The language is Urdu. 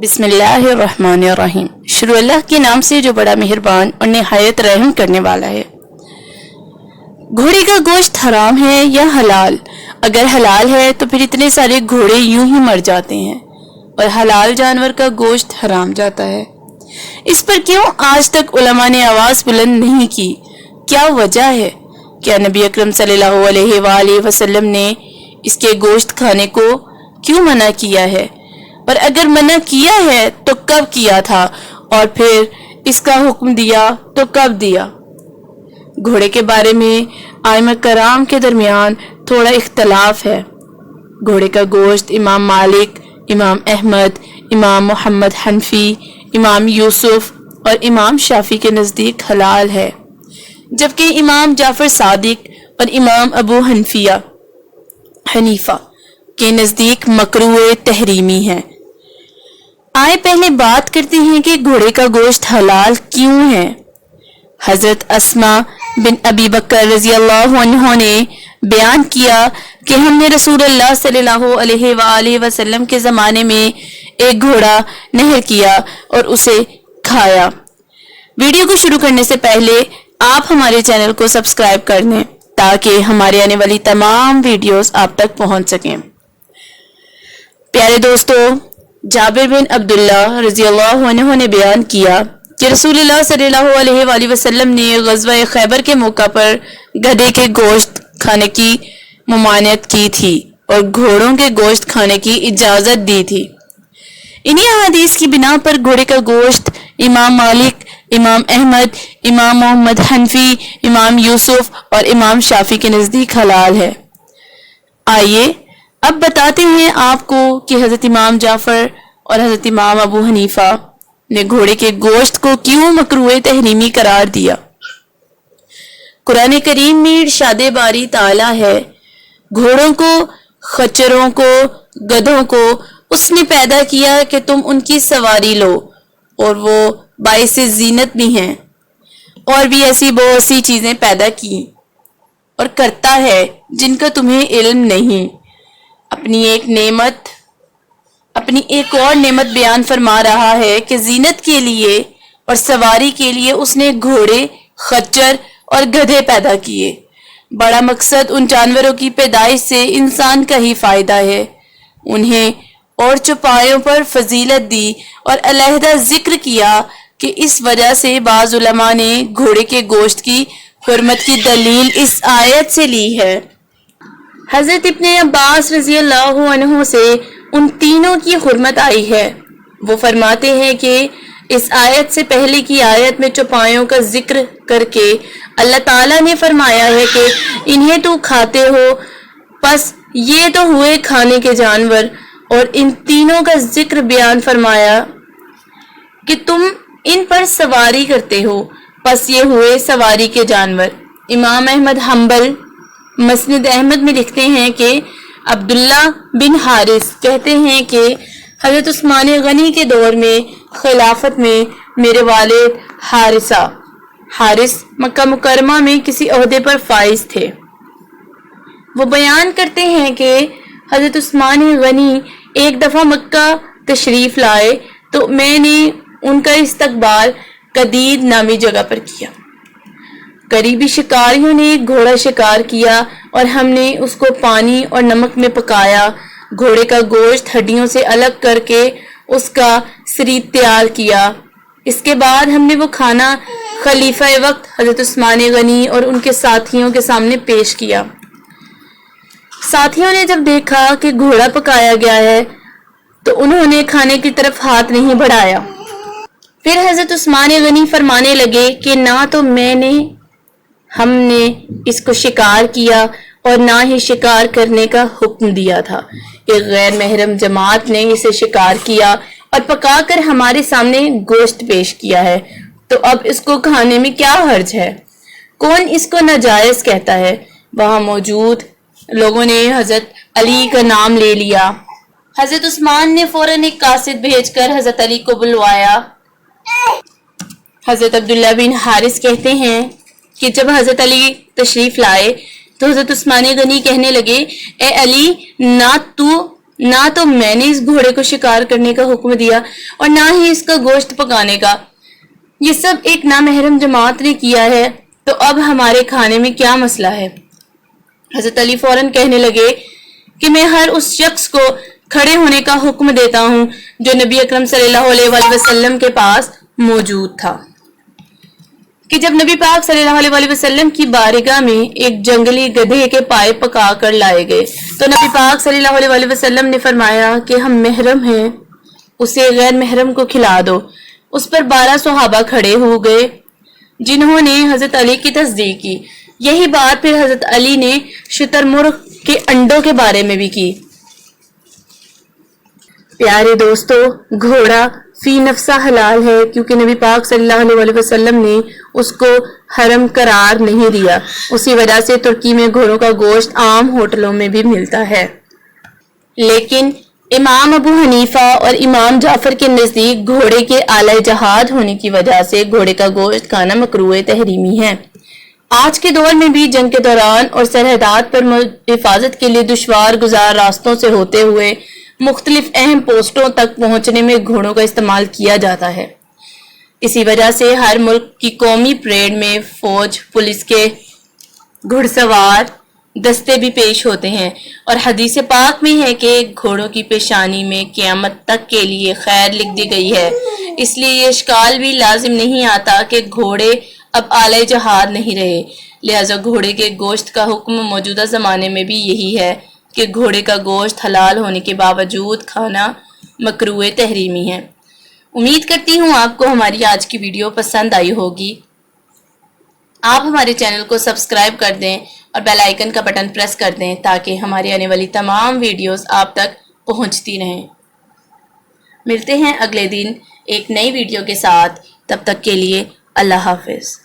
بسم اللہ الرحمن الرحیم۔ شروع اللہ کے نام سے جو بڑا مہربان اور نہایت رحم کرنے والا ہے۔ گھوڑے کا گوشت حرام ہے یا حلال؟ اگر حلال ہے تو پھر اتنے سارے گھوڑے یوں ہی مر جاتے ہیں اور حلال جانور کا گوشت حرام جاتا ہے۔ اس پر کیوں آج تک علماء نے آواز بلند نہیں کی؟ کیا وجہ ہے؟ کیا نبی اکرم صلی اللہ علیہ وآلہ وسلم نے اس کے گوشت کھانے کو کیوں منع کیا ہے؟ اور اگر منع کیا ہے تو کب کیا تھا، اور پھر اس کا حکم دیا تو کب دیا؟ گھوڑے کے بارے میں ائمہ کرام کے درمیان تھوڑا اختلاف ہے۔ گھوڑے کا گوشت امام مالک، امام احمد، امام محمد حنفی، امام یوسف اور امام شافعی کے نزدیک حلال ہے، جبکہ امام جعفر صادق اور امام ابو حنیفہ کے نزدیک مکروہ تحریمی ہے۔ آئے پہلے بات کرتے ہیں کہ گھوڑے کا گوشت حلال کیوں ہے۔ حضرت اسماء بن ابی بکر رضی اللہ عنہ نے بیان کیا کہ ہم نے رسول اللہ صلی اللہ علیہ وآلہ وسلم کے زمانے میں ایک گھوڑا نہر کیا اور اسے کھایا۔ ویڈیو کو شروع کرنے سے پہلے آپ ہمارے چینل کو سبسکرائب کر لیں تاکہ ہمارے آنے والی تمام ویڈیوز آپ تک پہنچ سکیں۔ پیارے دوستو، جابر بن عبداللہ رضی اللہ عنہ نے بیان کیا کہ رسول اللہ صلی اللہ علیہ وآلہ وسلم نے غزوہ خیبر کے موقع پر گدھے کے گوشت کھانے کی ممانعت کی تھی اور گھوڑوں کے گوشت کھانے کی اجازت دی تھی۔ انہی احادیث کی بنا پر گھوڑے کا گوشت امام مالک، امام احمد، امام محمد حنفی، امام یوسف اور امام شافعی کے نزدیک حلال ہے۔ آئیے اب بتاتے ہیں آپ کو کہ حضرت امام جعفر اور حضرت امام ابو حنیفہ نے گھوڑے کے گوشت کو کیوں مکروہ تحریمی قرار دیا۔ قرآن کریم میں ارشاد باری تعالی ہے، گھوڑوں کو، خچروں کو، گدھوں کو اس نے پیدا کیا کہ تم ان کی سواری لو، اور وہ باعث زینت بھی ہیں، اور بھی ایسی بہت سی چیزیں پیدا کی اور کرتا ہے جن کا تمہیں علم نہیں۔ اپنی ایک اور نعمت بیان فرما رہا ہے کہ زینت کے لیے اور سواری کے لیے اس نے گھوڑے، خچر اور گدھے پیدا کیے۔ بڑا مقصد ان جانوروں کی پیدائش سے انسان کا ہی فائدہ ہے۔ انہیں اور چوپایوں پر فضیلت دی اور علیحدہ ذکر کیا کہ اس وجہ سے بعض علماء نے گھوڑے کے گوشت کی حرمت کی دلیل اس آیت سے لی ہے۔ حضرت ابن عباس رضی اللہ عنہ سے ان تینوں کی حرمت آئی ہے۔ وہ فرماتے ہیں کہ اس آیت سے پہلے کی آیت میں چوپایوں کا ذکر کر کے اللہ تعالیٰ نے فرمایا ہے کہ انہیں تو کھاتے ہو، پس یہ تو ہوئے کھانے کے جانور، اور ان تینوں کا ذکر بیان فرمایا کہ تم ان پر سواری کرتے ہو، پس یہ ہوئے سواری کے جانور۔ امام احمد حنبل مسند احمد میں لکھتے ہیں کہ عبداللہ بن حارث کہتے ہیں کہ حضرت عثمان غنی کے دور میں خلافت میں میرے والد حارث مکہ مکرمہ میں کسی عہدے پر فائز تھے۔ وہ بیان کرتے ہیں کہ حضرت عثمان غنی ایک دفعہ مکہ تشریف لائے تو میں نے ان کا استقبال قدید نامی جگہ پر کیا۔ قریبی شکاریوں نے ایک گھوڑا شکار کیا اور ہم نے اس کو پانی اور نمک میں پکایا، گھوڑے کا گوشت ہڈیوں سے الگ کر کے اس کا سرید تیار کیا۔ اس کے بعد ہم نے وہ کھانا خلیفہ وقت حضرت عثمان غنی اور ان کے ساتھیوں کے سامنے پیش کیا۔ ساتھیوں نے جب دیکھا کہ گھوڑا پکایا گیا ہے تو انہوں نے کھانے کی طرف ہاتھ نہیں بڑھایا۔ پھر حضرت عثمان غنی فرمانے لگے کہ نہ تو ہم نے اس کو شکار کیا اور نہ ہی شکار کرنے کا حکم دیا تھا۔ ایک غیر محرم جماعت نے اسے شکار کیا اور پکا کر ہمارے سامنے گوشت پیش کیا ہے، تو اب اس کو کھانے میں کیا حرج ہے؟ کون اس کو ناجائز کہتا ہے؟ وہاں موجود لوگوں نے حضرت علی کا نام لے لیا۔ حضرت عثمان نے فوراً ایک قاصد بھیج کر حضرت علی کو بلوایا۔ حضرت عبداللہ بن حارث کہتے ہیں کہ جب حضرت علی تشریف لائے تو حضرت عثمان غنی کہنے لگے، اے علی، نہ تو نہ تو میں نے اس گھوڑے کو شکار کرنے کا حکم دیا اور نہ ہی اس کا گوشت پکانے کا، یہ سب ایک نامحرم جماعت نے کیا ہے، تو اب ہمارے کھانے میں کیا مسئلہ ہے؟ حضرت علی فوراً کہنے لگے کہ میں ہر اس شخص کو کھڑے ہونے کا حکم دیتا ہوں جو نبی اکرم صلی اللہ علیہ وآلہ وسلم کے پاس موجود تھا، کہ جب نبی پاک صلی اللہ علیہ وآلہ وسلم کی بارگاہ میں ایک جنگلی گدھے کے پائے پکا کر لائے گئے تو نبی پاک صلی اللہ علیہ وآلہ وسلم نے فرمایا کہ ہم محرم ہیں، اسے غیر محرم کو کھلا دو۔ اس پر 12 صحابہ کھڑے ہو گئے جنہوں نے حضرت علی کی تصدیق کی۔ یہی بات پھر حضرت علی نے شتر مرغ کے انڈوں کے بارے میں بھی کی۔ پیارے دوستو، گھوڑا فی نفسہ حلال ہے کیونکہ نبی پاک صلی اللہ علیہ وآلہ وسلم نے اس کو حرام قرار نہیں دیا، اسی وجہ سے ترکی میں گھوڑوں کا گوشت عام ہوٹلوں میں بھی ملتا ہے۔ لیکن امام ابو حنیفہ اور امام جعفر کے نزدیک گھوڑے کے آلہ جہاد ہونے کی وجہ سے گھوڑے کا گوشت کھانا مکروہ تحریمی ہے۔ آج کے دور میں بھی جنگ کے دوران اور سرحدات پر حفاظت کے لیے دشوار گزار راستوں سے ہوتے ہوئے مختلف اہم پوسٹوں تک پہنچنے میں گھوڑوں کا استعمال کیا جاتا ہے۔ اسی وجہ سے ہر ملک کی قومی پریڈ میں فوج، پولیس کے گھڑ سوار دستے بھی پیش ہوتے ہیں، اور حدیث پاک میں ہے کہ گھوڑوں کی پیشانی میں قیامت تک کے لیے خیر لکھ دی گئی ہے۔ اس لیے یہ اشکال بھی لازم نہیں آتا کہ گھوڑے اب آلہ جہاد نہیں رہے، لہذا گھوڑے کے گوشت کا حکم موجودہ زمانے میں بھی یہی ہے کہ گھوڑے کا گوشت حلال ہونے کے باوجود کھانا مکروہ تحریمی ہے۔ امید کرتی ہوں آپ کو ہماری آج کی ویڈیو پسند آئی ہوگی۔ آپ ہمارے چینل کو سبسکرائب کر دیں اور بیل آئیکن کا بٹن پریس کر دیں تاکہ ہماری آنے والی تمام ویڈیوز آپ تک پہنچتی رہیں۔ ملتے ہیں اگلے دن ایک نئی ویڈیو کے ساتھ، تب تک کے لیے اللہ حافظ۔